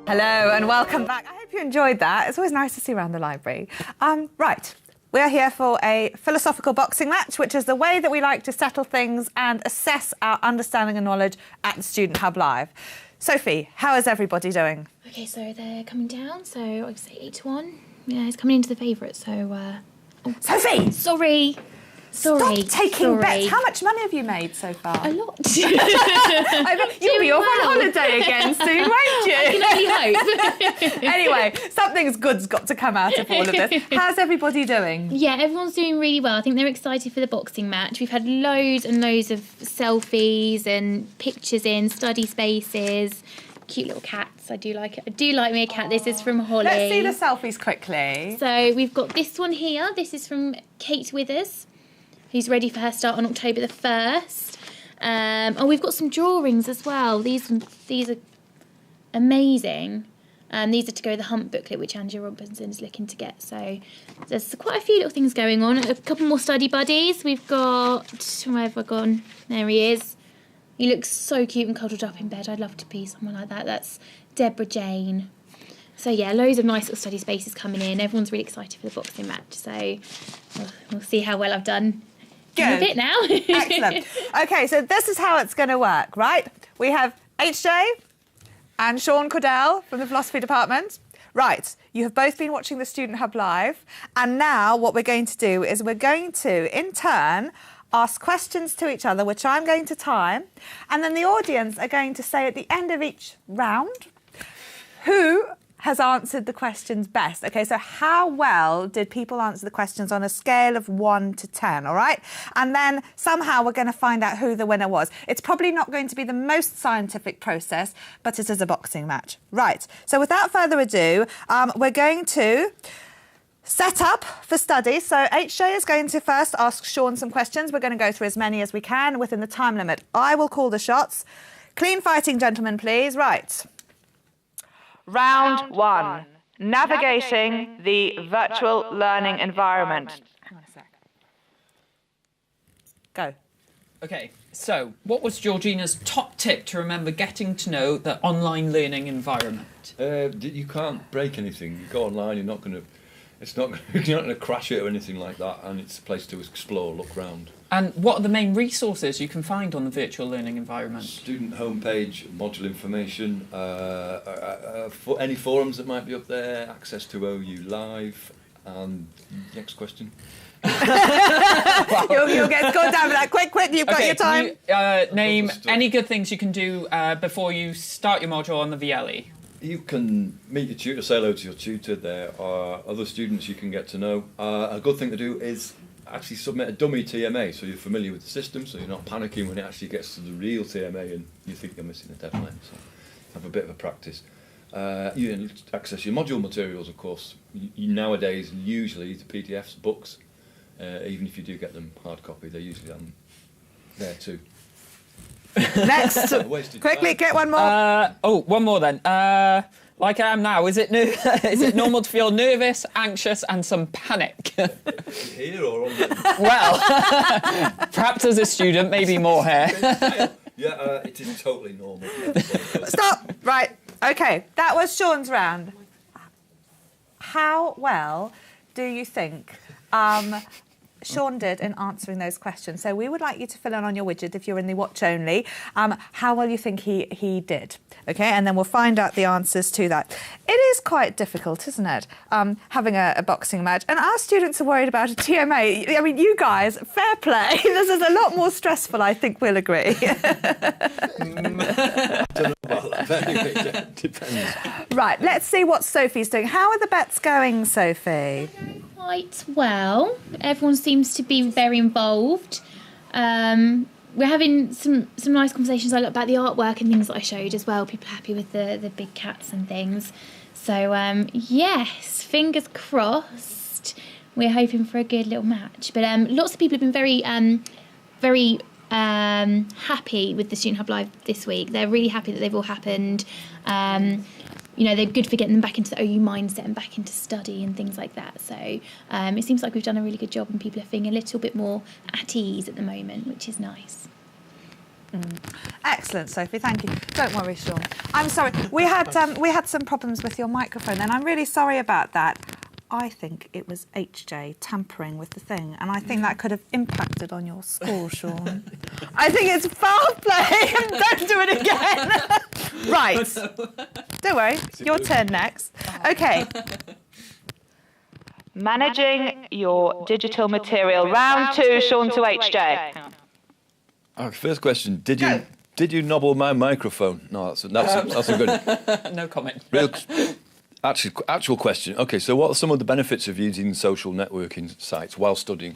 Hello and welcome back. I hope you enjoyed that. It's always nice to see you around the library. Right, we're here for a philosophical boxing match, which is the way that we like to settle things and assess our understanding and knowledge at the Student Hub Live. Sophie, how is everybody doing? Okay, so they're coming down, so I'd say 8-1. Yeah, it's coming into the favourite, so... Sophie! Sorry. Stop taking bets. How much money have you made so far? A lot. You'll be off on holiday again soon, won't you? I can only hope. Anyway, something's good's got to come out of all of this. How's everybody doing? Yeah, everyone's doing really well. I think they're excited for the boxing match. We've had loads and loads of selfies and pictures in study spaces. Cute little cats. I do like it. I do like me a cat. This is from Holly. Let's see the selfies quickly. So we've got this one here. This is from Kate Withers, who's ready for her start on October the 1st. We've got some drawings as well. These are amazing. These are to go with the Hump booklet, which Andrew Robinson is looking to get. So there's quite a few little things going on. A couple more study buddies. We've got... Where have I gone? There he is. He looks so cute and cuddled up in bed. I'd love to be someone like that. That's Deborah Jane. So yeah, loads of nice little study spaces coming in. Everyone's really excited for the boxing match. So we'll see how well I've done. Good. A bit now. Excellent. Okay, so this is how it's going to work, right? We have HJ and Sean Cordell from the Philosophy Department. Right, you have both been watching the Student Hub Live, and now what we're going to do is we're going to, in turn, ask questions to each other, which I'm going to time, and then the audience are going to say at the end of each round who has answered the questions best. Okay, so how well did people answer the questions on a scale of 1 to 10, all right? And then somehow we're going to find out who the winner was. It's probably not going to be the most scientific process, but it is a boxing match. Right, so without further ado, we're going to set up for study. So HJ is going to first ask Sean some questions. We're going to go through as many as we can within the time limit. I will call the shots. Clean fighting, gentlemen, please. Right. Round 1. Navigating the virtual learning environment. Hang on a sec. Go. Okay, so what was Georgina's top tip to remember getting to know the online learning environment? You can't break anything. You go online, you're not going to crash it or anything like that, and it's a place to explore, look around. And what are the main resources you can find on the virtual learning environment? Student homepage, module information, for any forums that might be up there, access to OU Live, and next question. You'll get scored down for that. Quick, you've got your time. Can you, name any good things you can do before you start your module on the VLE? You can meet your tutor, say hello to your tutor. There are other students you can get to know. A good thing to do is actually submit a dummy TMA so you're familiar with the system, so you're not panicking when it actually gets to the real TMA and you think you're missing a deadline. So have a bit of a practice. You can access your module materials, of course. Nowadays, usually the PDFs, books, even if you do get them hard copy, they're usually there too. Next, quickly get one more. One more then. Like I am now, is it normal to feel nervous, anxious, and some panic? Here or on the... Well, perhaps as a student, maybe more here. Yeah, it is totally normal. Stop. Right. Okay, that was Sean's round. How well do you think Sean did in answering those questions? So we would like you to fill in on your widget if you're in the watch only, how well you think he did. Okay, and then we'll find out the answers to that. It is quite difficult, isn't it, having a boxing match? And our students are worried about a TMA. I mean, you guys, fair play. This is a lot more stressful, I think we'll agree. Don't know about that, anyway, it depends. Right, let's see what Sophie's doing. How are the bets going, Sophie? Quite well. Everyone seems to be very involved. We're having some nice conversations about the artwork and things that I showed as well. People are happy with the big cats and things. So yes, fingers crossed. We're hoping for a good little match. But lots of people have been very happy with the Student Hub Live this week. They're really happy that they've all happened. They're good for getting them back into the OU mindset and back into study and things like that. So it seems like we've done a really good job and people are feeling a little bit more at ease at the moment, which is nice. Excellent, Sophie. Thank you. Don't worry, Sean. I'm sorry. We had some problems with your microphone, and I'm really sorry about that. I think it was HJ tampering with the thing, and I think that could have impacted on your score, Sean. I think it's foul play. Don't do it again. Right. Don't worry. Your turn next. Okay. Managing your digital material. Round 2, Sean to HJ. First question, did you nobble my microphone? No, that's a good one. No comment. Actual question. Okay, so what are some of the benefits of using social networking sites while studying?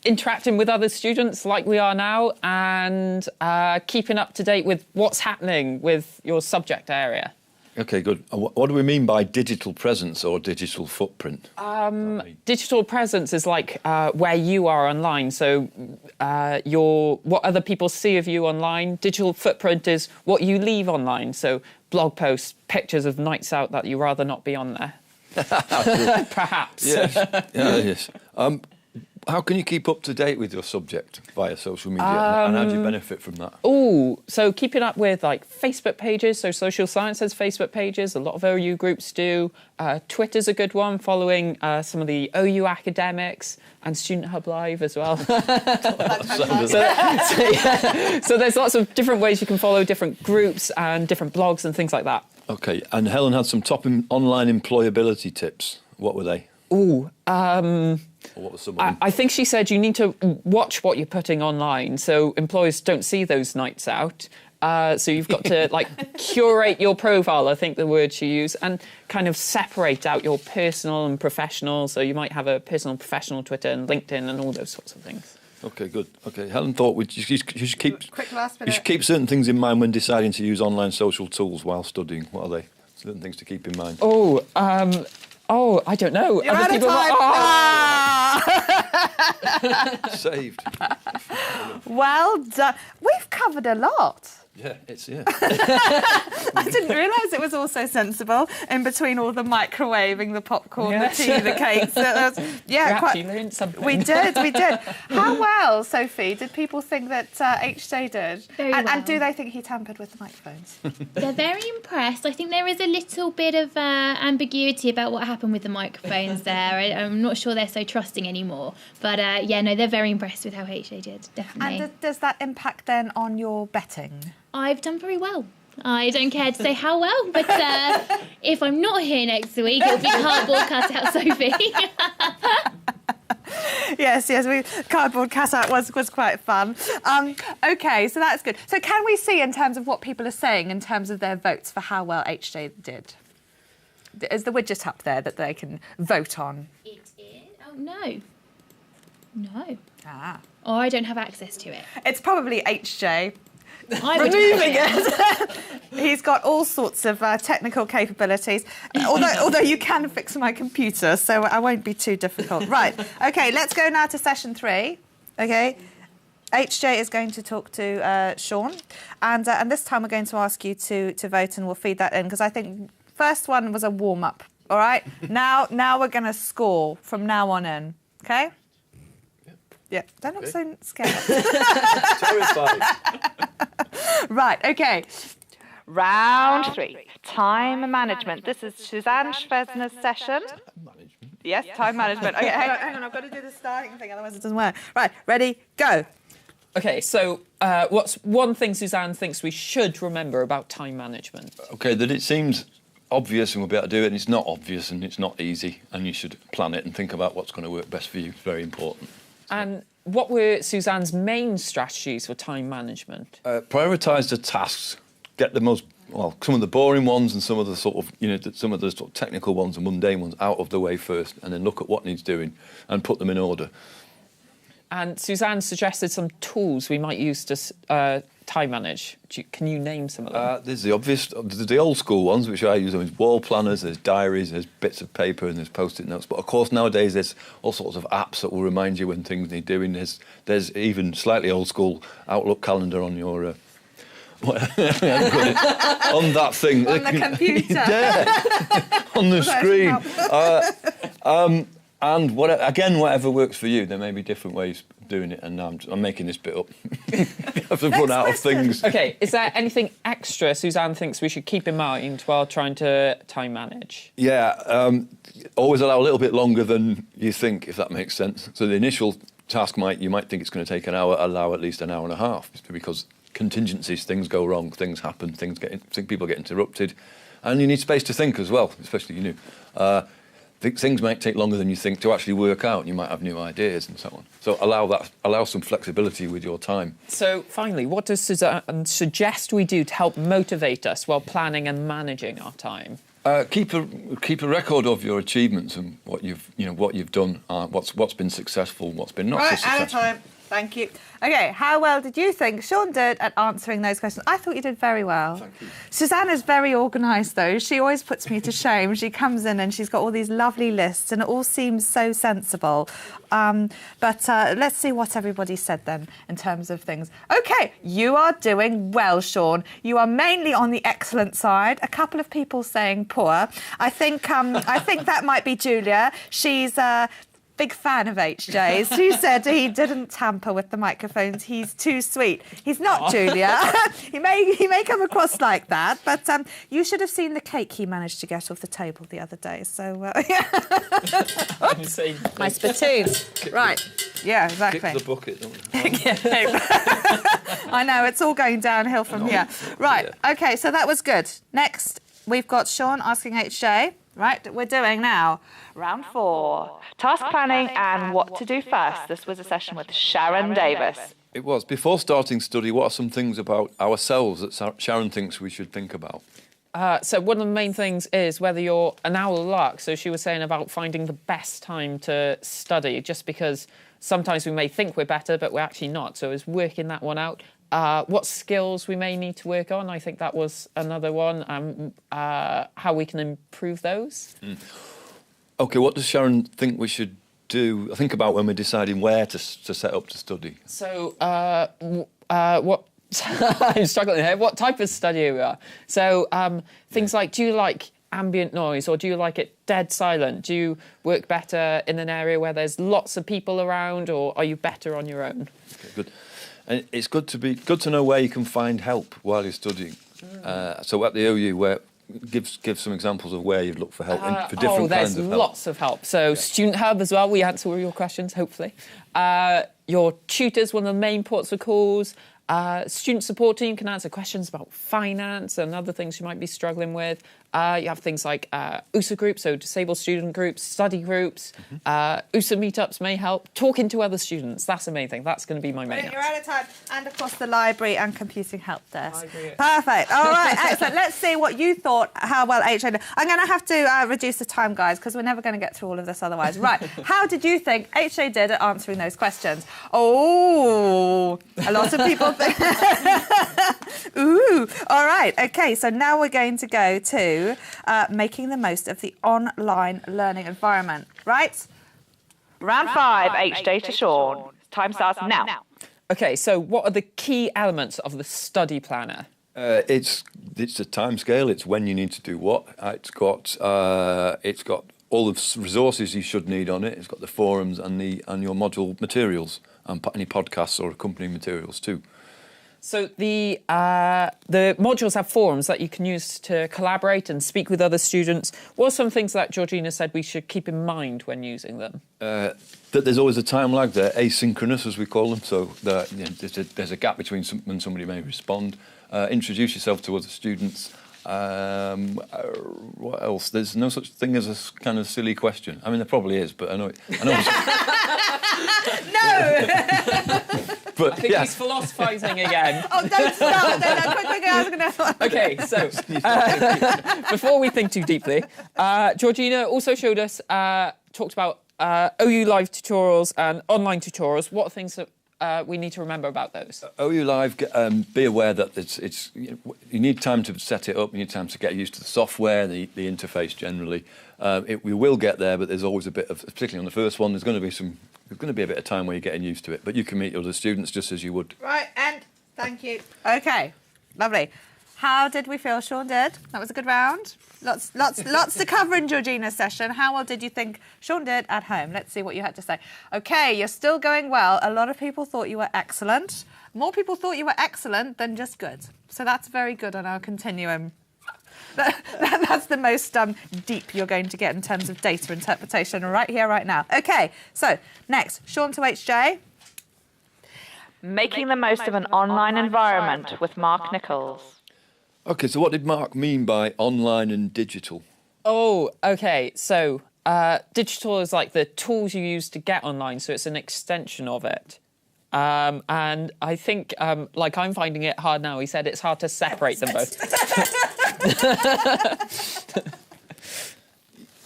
Interacting with other students like we are now, and keeping up to date with what's happening with your subject area. Okay, good. What do we mean by digital presence or digital footprint? Digital presence is like where you are online. So what other people see of you online. Digital footprint is what you leave online. So blog posts, pictures of nights out that you rather not be on there. Perhaps. Yes. Yeah, yes. How can you keep up to date with your subject via social media, and how do you benefit from that? So keeping up with like Facebook pages. So Social Science has Facebook pages. A lot of OU groups do. Twitter's a good one, following some of the OU academics and Student Hub Live as well. So there's lots of different ways you can follow different groups and different blogs and things like that. Okay, and Helen had some top online employability tips. What were they? Or what were some of them? I think she said you need to watch what you're putting online, so employers don't see those nights out. So you've got to curate your profile, I think the word she used, and kind of separate out your personal and professional. So you might have a personal and professional Twitter and LinkedIn and all those sorts of things. Okay, good. Okay, Helen thought you should keep Quick last minute. you should keep certain things in mind when deciding to use online social tools while studying. What are they? Certain things to keep in mind. I don't know. You're out of time. Saved. Well done. We've covered a lot. Yeah, yeah. I didn't realise it was all so sensible in between all the microwaving, the popcorn, the tea, the cakes. We actually learned something. We did. How well, Sophie, did people think that HJ did? Very well. And do they think he tampered with the microphones? They're very impressed. I think there is a little bit of ambiguity about what happened with the microphones there. I'm not sure they're so trusting anymore. But they're very impressed with how HJ did, definitely. And does that impact then on your betting? I've done very well. I don't care to say how well, but if I'm not here next week, it'll be cardboard cutout Sophie. Yes, cardboard cutout was quite fun. Okay, so that's good. So can we see in terms of what people are saying in terms of their votes for how well HJ did? Is the widget up there that they can vote on? It is? Oh, no. No. Ah. Oh, I don't have access to it. It's probably HJ. Removing it. He's got all sorts of technical capabilities, although you can fix my computer, so I won't be too difficult. Right, OK, let's go now to session 3, OK? HJ is going to talk to Sean, and this time we're going to ask you to vote, and we'll feed that in, because I think first one was a warm-up, all right? Now we're going to score from now on in, OK? Yeah, don't look so scared. Terrified. Right, OK. Round 3, time management. This is Suzanne Schwesner's session. Management. Yes, time management. OK, hang on, I've got to do the starting thing, otherwise it doesn't work. Right, ready, go. OK, so what's one thing Suzanne thinks we should remember about time management? OK, that it seems obvious and we'll be able to do it, and it's not obvious and it's not easy, and you should plan it and think about what's going to work best for you. It's very important. And what were Suzanne's main strategies for time management? Prioritise the tasks. Get the some of the boring ones and some of the sort of technical ones and mundane ones out of the way first, and then look at what needs doing and put them in order. And Suzanne suggested some tools we might use to time manage. Can you name some of them? There's the obvious, there's the old school ones, which I use. There's wall planners, there's diaries, there's bits of paper, and there's post-it notes. But of course, nowadays there's all sorts of apps that will remind you when things need doing. There's even slightly old school Outlook calendar on your on that thing, on the computer, on the screen. And whatever works for you. There may be different ways, doing it, and now I'm making this bit up. I've run out of things. Okay, is there anything extra Suzanne thinks we should keep in mind while trying to time manage? Yeah, always allow a little bit longer than you think, if that makes sense. So the initial task you might think it's going to take an hour, allow at least an hour and a half, because contingencies, things go wrong, things happen, people get interrupted, and you need space to think as well, especially things might take longer than you think to actually work out. You might have new ideas and so on. So allow some flexibility with your time. So finally, what does Suzanne suggest we do to help motivate us while planning and managing our time? Keep a record of your achievements and what you've done, what's been successful, what's been not so successful. Out of time. Thank you. Okay, how well did you think Sean did at answering those questions? I thought you did very well. Thank you. Suzanne is very organised, though. She always puts me to shame. She comes in and she's got all these lovely lists, and it all seems so sensible. But let's see what everybody said then in terms of things. Okay, you are doing well, Sean. You are mainly on the excellent side. A couple of people saying poor. I think that might be Julia. She's big fan of HJ's. She said he didn't tamper with the microphones. He's too sweet. He's not, Julia. he may come across like that, but you should have seen the cake he managed to get off the table the other day. So, yeah. My spittoon. Right. Yeah, exactly. Kick the bucket, don't we? I know, it's all going downhill from here. Right, OK, so that was good. Next, we've got Sean asking HJ. Right, we're doing now round 4. Task planning and what to do first. This was a session with Sharon Davis. It was. Before starting study, what are some things about ourselves that Sharon thinks we should think about? So one of the main things is whether you're an owl or lark. So she was saying about finding the best time to study, just because sometimes we may think we're better, but we're actually not. So it's working that one out. What skills we may need to work on. I think that was another one. How we can improve those. OK, what does Sharon think we should do? Think about when we're deciding where to set up to study. So what... I'm struggling here. What type of study we are? So things like, do you like ambient noise or do you like it dead silent? Do you work better in an area where there's lots of people around, or are you better on your own? Okay, good. And it's good to know where you can find help while you're studying. So at the OU, give some examples of where you'd look for help for different kinds of help. There's lots of help. So Student Hub as well. We answer all your questions, hopefully. Your tutors, one of the main ports of calls. Student support team can answer questions about finance and other things you might be struggling with. You have things like USA groups, so disabled student groups, study groups. USA meetups may help. Talking to other students, that's the main thing. That's going to be my main answer. You're out of time. And, of course, the library and computing help desk. I agree. Perfect. All right, excellent. Let's see what you thought, how well HJ did. I'm going to have to reduce the time, guys, because we're never going to get through all of this otherwise. Right, how did you think HJ did at answering those questions? Oh, a lot of people think... Ooh, all right. OK, so now we're going to go to making the most of the online learning environment. Right? Round 5, HJ to Sean. Time starts now. OK, so what are the key elements of the study planner? It's a time scale. It's when you need to do what. It's got all the resources you should need on it. It's got the forums and your module materials and any podcasts or accompanying materials too. So the modules have forums that you can use to collaborate and speak with other students. What are some things that Georgina said we should keep in mind when using them? That there's always a time lag. They're asynchronous, as we call them, so there's a gap between when somebody may respond. Introduce yourself to other students. What else? There's no such thing as a kind of silly question. I mean, there probably is, but I know. No! But, I think he's philosophising again. Oh, don't start. Quick. OK, so before we think too deeply, Georgina also showed us, talked about OU Live tutorials and online tutorials. What are things that we need to remember about those? OU Live, be aware that it's you need time to set it up, you need time to get used to the software, the interface generally. We will get there, but there's always a bit of, particularly on the first one, there's going to be a bit of time where you're getting used to it, but you can meet other students just as you would. Right, and thank you. OK, lovely. How did we feel? Sean did. That was a good round. Lots to cover in Georgina's session. How well did you think Sean did at home? Let's see what you had to say. Okay, you're still going well. A lot of people thought you were excellent. More people thought you were excellent than just good. So that's very good on our continuum. That's the most deep you're going to get in terms of data interpretation right here, right now. Okay, so next, Sean to HJ. Making the most of an online environment with Mark Nichols. Okay, so what did Mark mean by online and digital? Oh, okay. So digital is like the tools you use to get online, so it's an extension of it. And I think, like I'm finding it hard now. He said it's hard to separate them both.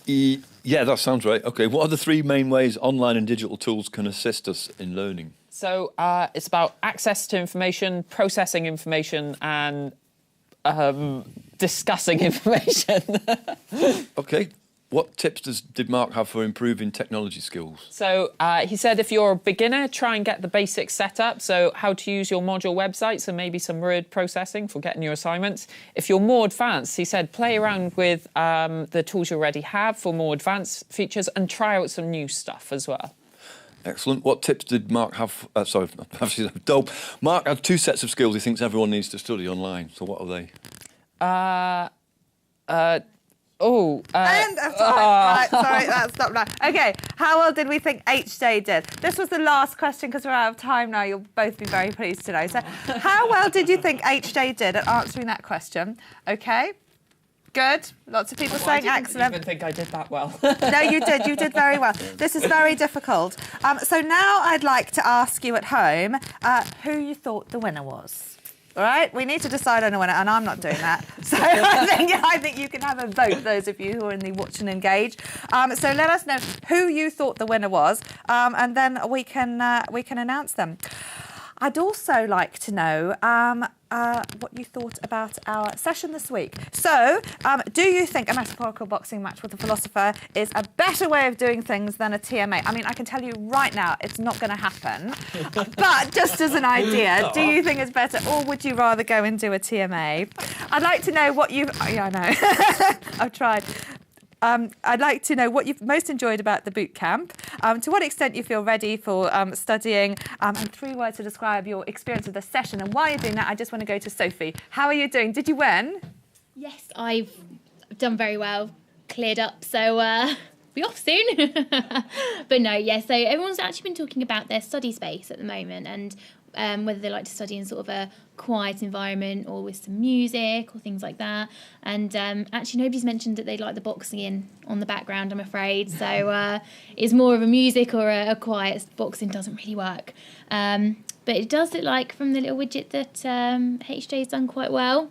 Yeah, that sounds right. Okay, what are the three main ways online and digital tools can assist us in learning? So it's about access to information, processing information, and discussing information. Okay, what tips did Mark have for improving technology skills? So he said if you're a beginner, try and get the basics set up. So how to use your module website, so maybe some word processing for getting your assignments. If you're more advanced, he said play around with the tools you already have for more advanced features and try out some new stuff as well. Excellent. What tips did Mark have? Mark had two sets of skills he thinks everyone needs to study online. So what are they? Sorry, that's stopped now. Okay, how well did we think HJ did? This was the last question because we're out of time now. You'll both be very pleased to know. So how well did you think HJ did at answering that question? Okay. Good. Lots of people saying excellent. I didn't even think I did that well. No, you did. You did very well. This is very difficult. So now I'd like to ask you at home who you thought the winner was. All right? We need to decide on a winner, and I'm not doing that. So I think you can have a vote, those of you who are in the Watch and Engage. So let us know who you thought the winner was, and then we can announce them. I'd also like to know what you thought about our session this week. So, do you think a metaphorical boxing match with a philosopher is a better way of doing things than a TMA? I mean, I can tell you right now it's not going to happen. But just as an idea, do you think it's better, or would you rather go and do a TMA? I'd like to know what you've... Yeah, I know. I've tried. I'd like to know what you've most enjoyed about the boot camp, to what extent you feel ready for studying, and 3 words to describe your experience of the session. And while you're doing that, I just want to go to Sophie. How are you doing? Did you win? Yes, I've done very well, cleared up, so be off soon. But no, yeah, so everyone's actually been talking about their study space at the moment and whether they like to study in sort of a quiet environment or with some music or things like that. And actually nobody's mentioned that they like the boxing in on the background, I'm afraid. So it's more of a music or a quiet boxing doesn't really work. But it does look like from the little widget that HJ's done quite well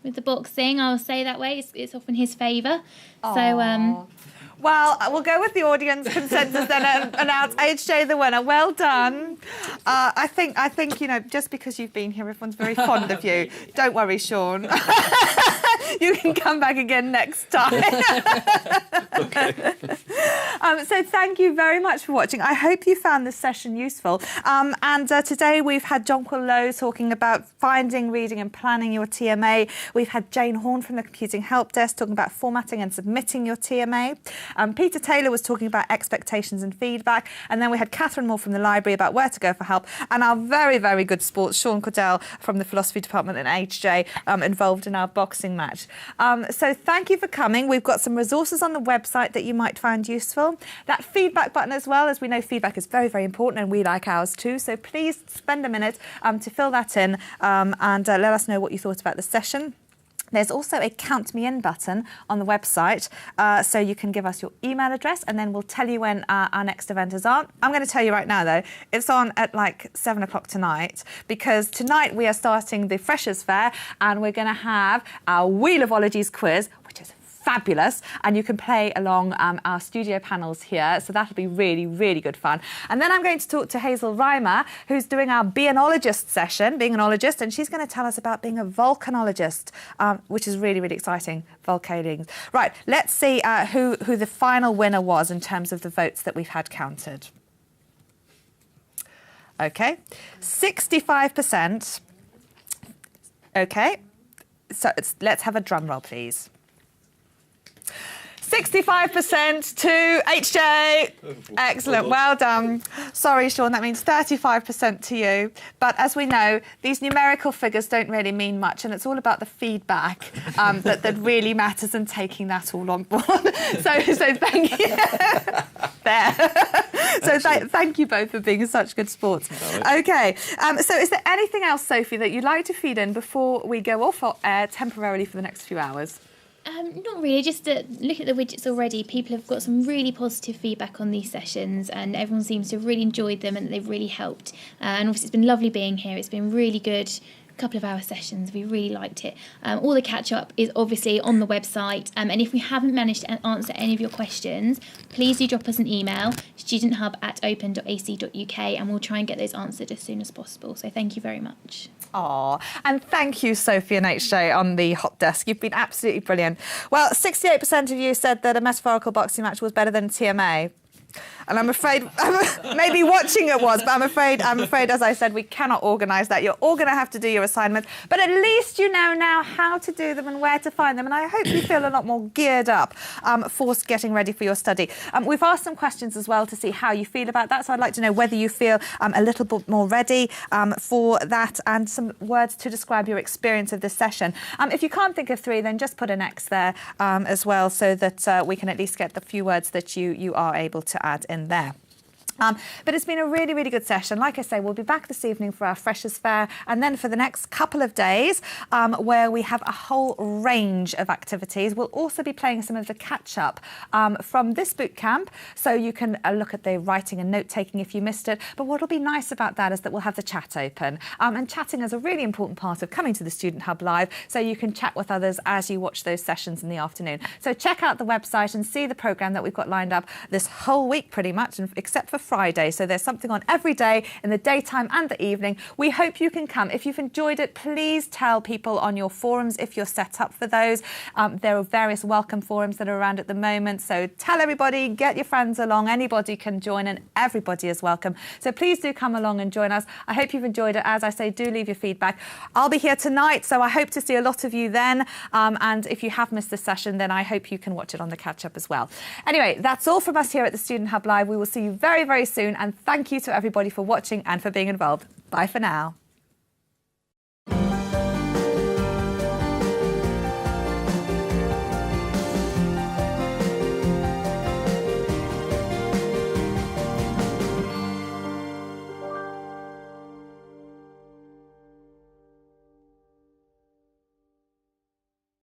with the boxing. I'll say that way. It's off in his favour. So well, we'll go with the audience consensus then and announce HJ the winner. Well done. I think you know, just because you've been here, everyone's very fond of you. Don't worry, Sean. You can come back again next time. Okay. So thank you very much for watching. I hope you found this session useful. And today we've had Jonquil Lowe talking about finding, reading and planning your TMA. We've had Jane Horn from the Computing Help Desk talking about formatting and submitting your TMA. Peter Taylor was talking about expectations and feedback. And then we had Catherine Moore from the library about where to go for help. And our very, very good sports, Sean Cordell from the philosophy department and HJ involved in our boxing match. So thank you for coming. We've got some resources on the website that you might find useful. That feedback button as well, as we know feedback is very, very important and we like ours too. So please spend a minute to fill that in and let us know what you thought about the session. There's also a Count Me In button on the website, so you can give us your email address and then we'll tell you when our next event is on. I'm going to tell you right now, though, it's on at like 7 o'clock tonight, because tonight we are starting the Freshers' Fair and we're going to have our Wheel of Ologies quiz, which is fabulous, and you can play along our studio panels here, so that'll be really, really good fun. And then I'm going to talk to Hazel Reimer, who's doing our Beanologist session, being an ologist, and she's going to tell us about being a volcanologist, which is really, really exciting, volcaning. Right, let's see who the final winner was in terms of the votes that we've had counted. Okay, 65%. Okay. let's have a drum roll, please. 65% to HJ. Excellent, well done. Sorry, Sean, that means 35% to you. But as we know, these numerical figures don't really mean much, and it's all about the feedback that really matters and taking that all on board. So thank you. There. So thank you both for being such good sports. Okay, so is there anything else, Sophie, that you'd like to feed in before we go off air temporarily for the next few hours? Not really, just looking at the widgets already, people have got some really positive feedback on these sessions and everyone seems to have really enjoyed them and they've really helped. And obviously it's been lovely being here, it's been really good. Couple of hour sessions, we really liked it. All the catch up is obviously on the website, and if we haven't managed to answer any of your questions, please do drop us an email, studenthub@open.ac.uk, and we'll try and get those answered as soon as possible. So thank you very much. Oh, and thank you, Sophie and HJ, on the hot desk. You've been absolutely brilliant. Well, 68% of you said that a metaphorical boxing match was better than TMA. And I'm afraid, maybe watching it was, but I'm afraid, as I said, we cannot organise that. You're all going to have to do your assignments, but at least you know now how to do them and where to find them. And I hope you feel a lot more geared up for getting ready for your study. We've asked some questions as well to see how you feel about that. So I'd like to know whether you feel a little bit more ready for that, and some words to describe your experience of this session. If you can't think of 3, then just put an X there as well, so that we can at least get the few words that you are able to add in there. But it's been a really, really good session. Like I say, we'll be back this evening for our Freshers' Fair, and then for the next couple of days where we have a whole range of activities. We'll also be playing some of the catch-up from this boot camp, so you can look at the writing and note-taking if you missed it. But what will be nice about that is that we'll have the chat open. And chatting is a really important part of coming to the Student Hub Live, so you can chat with others as you watch those sessions in the afternoon. So check out the website and see the programme that we've got lined up this whole week pretty much, except for Friday. So there's something on every day in the daytime and the evening. We hope you can come. If you've enjoyed it, please tell people on your forums if you're set up for those. There are various welcome forums that are around at the moment. So tell everybody, get your friends along. Anybody can join and everybody is welcome. So please do come along and join us. I hope you've enjoyed it. As I say, do leave your feedback. I'll be here tonight, so I hope to see a lot of you then. And if you have missed the session, then I hope you can watch it on the catch-up as well. Anyway, that's all from us here at the Student Hub Live. We will see you very, very soon, and thank you to everybody for watching and for being involved. Bye for now.